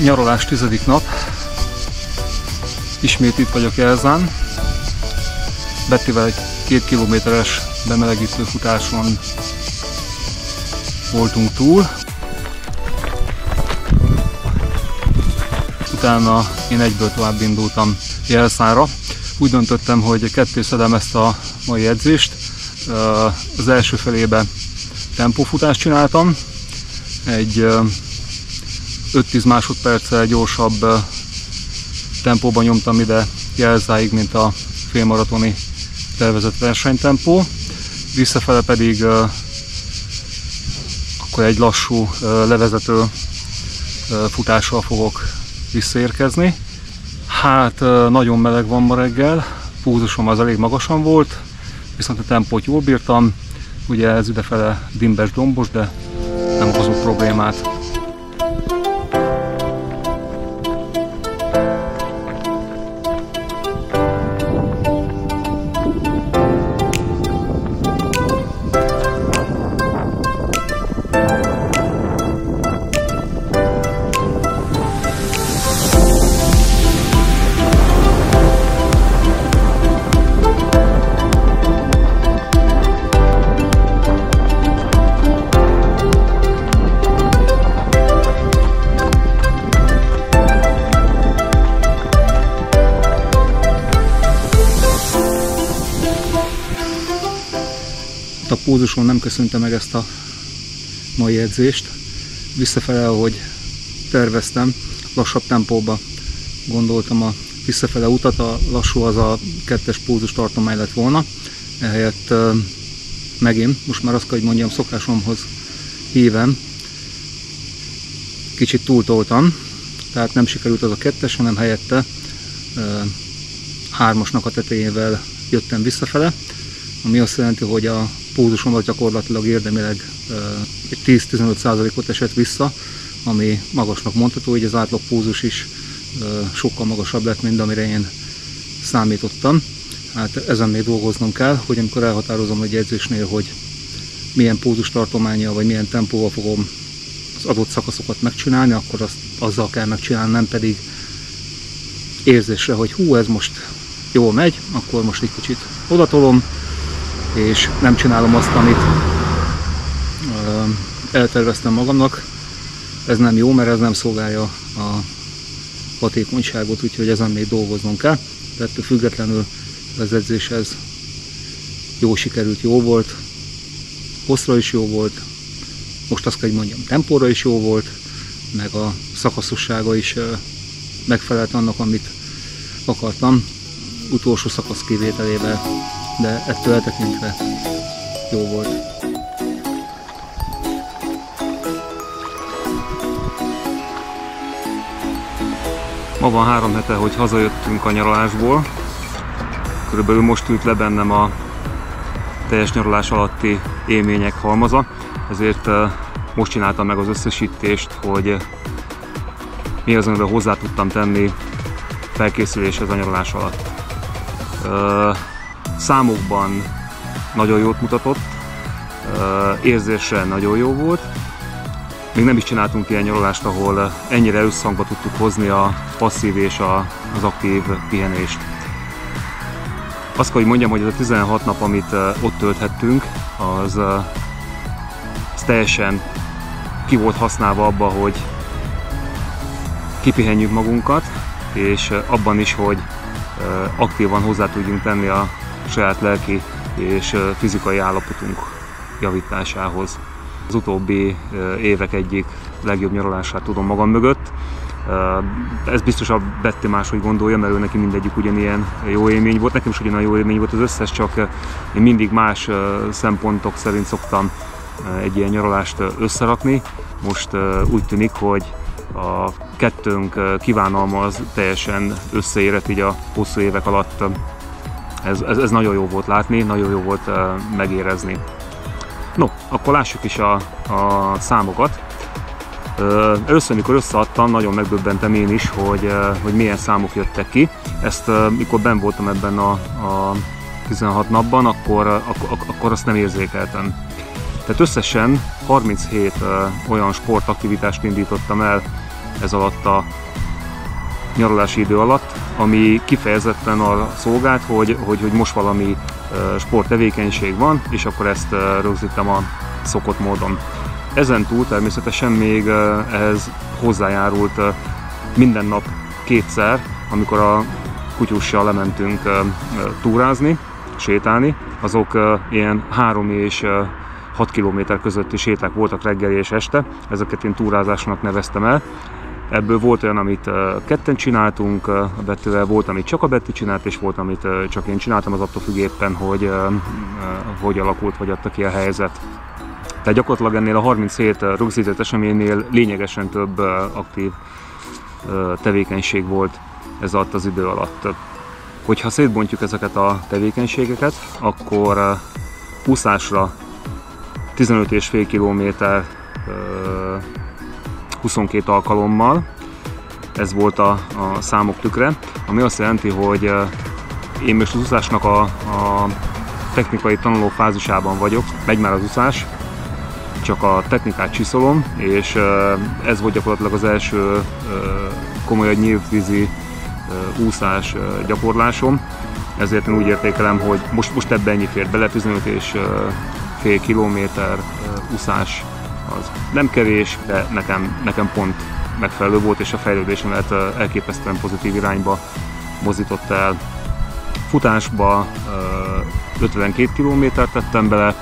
Nyaralás 10. nap. Ismét itt vagyok Jelzán. Bettivel egy 2 kilométeres bemelegítő futáson voltunk túl. Utána én egyből tovább indultam Jelzánra. Úgy döntöttem, hogy kettészedem ezt a mai edzést. Az első felébe tempófutást csináltam. Egy 5-10 másodperccel gyorsabb tempóban nyomtam ide Jelzáig, mint a félmaratoni tervezett versenytempó. Visszafele pedig akkor egy lassú levezető futással fogok visszaérkezni. Hát nagyon meleg van ma reggel, pulzusom az elég magasan volt, viszont a tempót jól bírtam. Ugye ez idefele dimbes, dombos, de nem okozott problémát. A pulzuson nem köszönte meg ezt a mai edzést. Visszafele, ahogy terveztem, lassabb tempóba gondoltam a visszafele utat, a lassú az a 2-es pulzus tartomány lett volna. Ehelyett megint, most már azt kell, hogy mondjam, szokásomhoz híven, kicsit túltoltam, tehát nem sikerült az a 2-es, hanem helyette 3-asnak a tetejével jöttem visszafele, ami azt jelenti, hogy a pulzusomat gyakorlatilag érdemileg egy 10-15%-ot esett vissza, ami magasnak mondható, hogy az átlag pulzus is sokkal magasabb lett, mint amire én számítottam. Hát ezen még dolgoznom kell, hogy amikor elhatározom egy edzésnél, hogy milyen pulzustartománnyal vagy milyen tempóval fogom az adott szakaszokat megcsinálni, akkor azt azzal kell megcsinálni, nem pedig érzésre, hogy hú, ez most jól megy, akkor most egy kicsit odatolom, és nem csinálom azt, amit elterveztem magamnak. Ez nem jó, mert ez nem szolgálja a hatékonyságot, úgyhogy ezen még dolgoznom kell. De ettől függetlenül az edzéshez jó sikerült, jó volt, hosszra is jó volt, most azt kell, hogy mondjam, tempóra is jó volt, meg a szakaszossága is megfelelt annak, amit akartam, utolsó szakasz kivételével, de ettől eltekintve jó volt. Ma van 3 hete, hogy hazajöttünk a nyaralásból. Körülbelül most ült le bennem a teljes nyaralás alatti élmények halmaza, ezért most csináltam meg az összesítést, hogy mi az, amivel hozzá tudtam tenni felkészüléshez a nyaralás alatt. Számokban nagyon jót mutatott, érzésre nagyon jó volt. Még nem is csináltunk ilyen nyaralást, ahol ennyire összhangba tudtuk hozni a passzív és az aktív pihenést. Azt kell, hogy mondjam, hogy ez a 16 nap, amit ott tölthettünk, az teljesen ki volt használva abba, hogy kipihenjük magunkat, és abban is, hogy aktívan hozzá tudjunk tenni a saját lelki és fizikai állapotunk javításához. Az utóbbi évek egyik legjobb nyaralását tudom magam mögött. Ez biztos a Betty máshogy gondolja, mert ő neki mindegyik ugyanilyen jó élmény volt. Nekem is ugyanilyen jó élmény volt az összes, csak én mindig más szempontok szerint szoktam egy ilyen nyaralást összerakni. Most úgy tűnik, hogy a kettőnk kívánalma az teljesen összeérett így a hosszú évek alatt. Ez nagyon jó volt látni, nagyon jó volt megérezni. No, akkor lássuk is a számokat. Először, mikor összeadtam, nagyon megdöbbentem én is, hogy milyen számok jöttek ki. Ezt, mikor benn voltam ebben a 16 napban, akkor azt nem érzékeltem. Tehát összesen 37 olyan sportaktivitást indítottam el ez alatt a nyaralási idő alatt, ami kifejezetten arra szolgált, hogy most valami sporttevékenység van, és akkor ezt rögzítem a szokott módon. Ezen túl természetesen még ehhez hozzájárult minden nap kétszer, amikor a kutyussal lementünk túrázni, sétálni. Azok ilyen 3 és 6 kilométer közötti séták voltak reggel és este, ezeket én túrázásnak neveztem el. Ebből volt olyan, amit ketten csináltunk a Bettivel, volt, amit csak a Betty csinált, és volt, amit csak én csináltam, az attól függ éppen, hogy alakult, vagy adta ki a helyzet. Tehát gyakorlatilag ennél a 37 rögzített eseménynél lényegesen több aktív tevékenység volt ez alatt az idő alatt. Hogyha szétbontjuk ezeket a tevékenységeket, akkor úszásra 15,5 km 22 alkalommal, ez volt a számok tükre, ami azt jelenti, hogy én most az úszásnak a technikai tanuló fázisában vagyok, megy már az úszás, csak a technikát csiszolom, és ez volt gyakorlatilag az első komoly nyíltvízi úszás gyakorlásom, ezért én úgy értékelem, hogy most ebben ennyi fér bele, 15,5 kilométer úszás az nem kevés, de nekem pont megfelelő volt, és a fejlődésemet elképesztően pozitív irányba mozdította el. Futásba 52 kilométert tettem bele,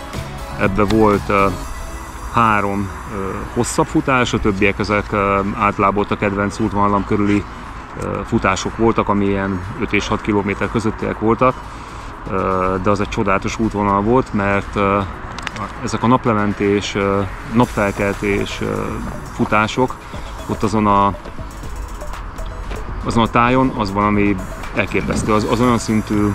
ebbe volt 3 hosszabb futás, a többiek ezek általában a kedvenc útvonalam körüli futások voltak, ami ilyen 5 és 6 kilométer közöttiek voltak, de az egy csodálatos útvonal volt, mert ezek a naplementés, napfelkeltés futások, ott azon a tájon az valami elképesztő, az olyan szintű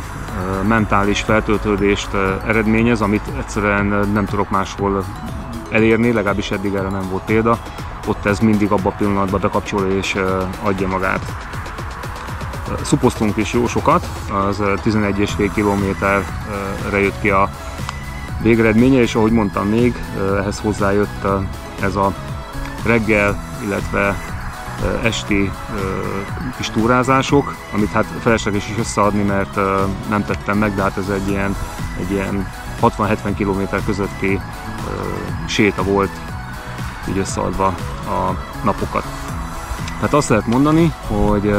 mentális feltöltődést eredményez, amit egyszerűen nem tudok máshol elérni, legalábbis eddig erre nem volt példa. Ott ez mindig abban a pillanatban bekapcsol és adja magát. Szupoztunk is jó sokat, az 11,5 kilométerre jött ki a végeredménye, és ahogy mondtam még, ehhez hozzájött ez a reggel, illetve esti kis túrázások, amit hát felesleges is összeadni, mert nem tettem meg, de hát ez egy ilyen 60-70 km közötti séta volt, így összeadva a napokat. Tehát azt lehet mondani, hogy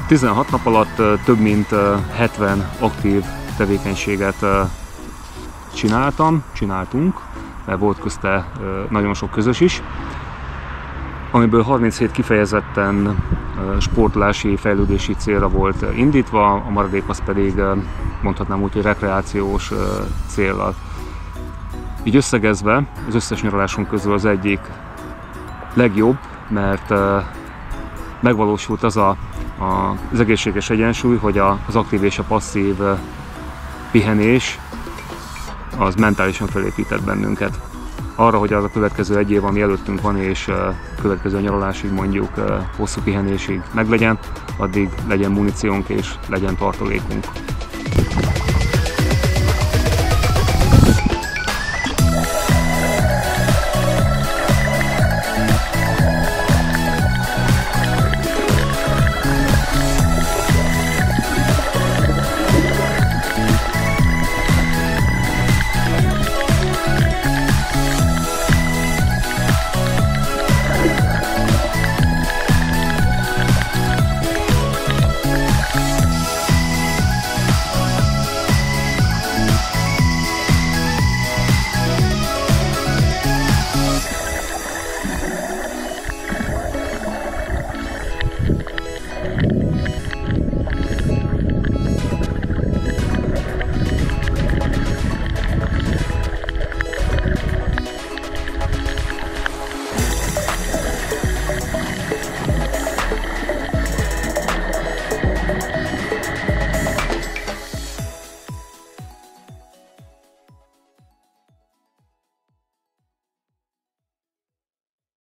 16 nap alatt több mint 70 aktív tevékenységet csináltunk, mert volt közte nagyon sok közös is, amiből 37 kifejezetten sportolási, fejlődési célra volt indítva, a maradék az pedig mondhatnám úgy, hogy rekreációs céllal. Így összegezve az összes nyaralásunk közül az egyik legjobb, mert megvalósult az egészséges egyensúly, hogy az aktív és a passzív pihenés az mentálisan felépített bennünket. Arra, hogy az a következő egy év, ami előttünk van, és következő nyaralásig, mondjuk hosszú pihenésig meglegyen, addig legyen muníciónk és legyen tartalékunk.